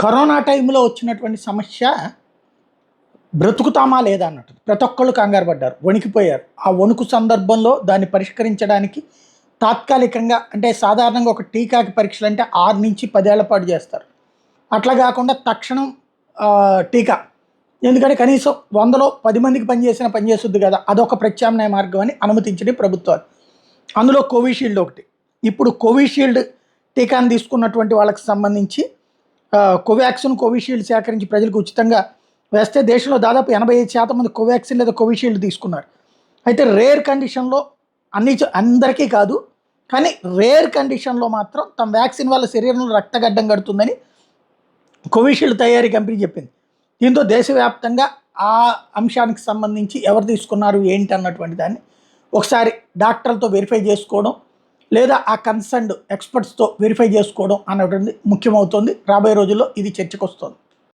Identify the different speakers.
Speaker 1: Corona టైంలో వచ్చినటువంటి సమస్య బ్రతుకుతామా లేదా అన్నట్టు ప్రతి ఒక్కళ్ళు కంగారు పడ్డారు, వణికిపోయారు. ఆ వణుకు సందర్భంలో దాన్ని పరిష్కరించడానికి తాత్కాలికంగా అంటే సాధారణంగా ఒక టీకాకి పరీక్షలు అంటే 6 నుంచి 10 ఏళ్ల పాటు చేస్తారు. అట్లా కాకుండా తక్షణం టీకా, ఎందుకంటే కనీసం 100లో 10 మందికి పనిచేస్తుంది కదా, అదొక ప్రత్యామ్నాయ మార్గం అని అనుమతించడం ప్రభుత్వాలు. అందులో కోవిషీల్డ్ ఒకటి. ఇప్పుడు కోవిషీల్డ్ టీకాను తీసుకున్నటువంటి వాళ్ళకి సంబంధించి కోవాక్సిన్, కోవిషీల్డ్ సేకరించి ప్రజలకు ఉచితంగా వేస్తే దేశంలో దాదాపు 85% మంది కోవాక్సిన్ లేదా కోవిషీల్డ్ తీసుకున్నారు. అయితే రేర్ కండిషన్లో అందరికీ కాదు, కానీ రేర్ కండిషన్లో మాత్రం తమ వ్యాక్సిన్ వల్ల శరీరంలో రక్తగడ్డం కడుతుందని కోవిషీల్డ్ తయారీ కంపెనీ చెప్పింది. దీంతో దేశవ్యాప్తంగా ఆ అంశానికి సంబంధించి ఎవరు తీసుకున్నారు ఏంటి అన్నటువంటి దాన్ని ఒకసారి డాక్టర్లతో వెరిఫై చేసుకోవడం, లేదా ఆ కన్సర్న్డ్ ఎక్స్పర్ట్స్తో వెరిఫై చేసుకోవడం అన్నటువంటి ముఖ్యమవుతుంది. రాబోయే రోజుల్లో ఇది చర్చకు వస్తుంది.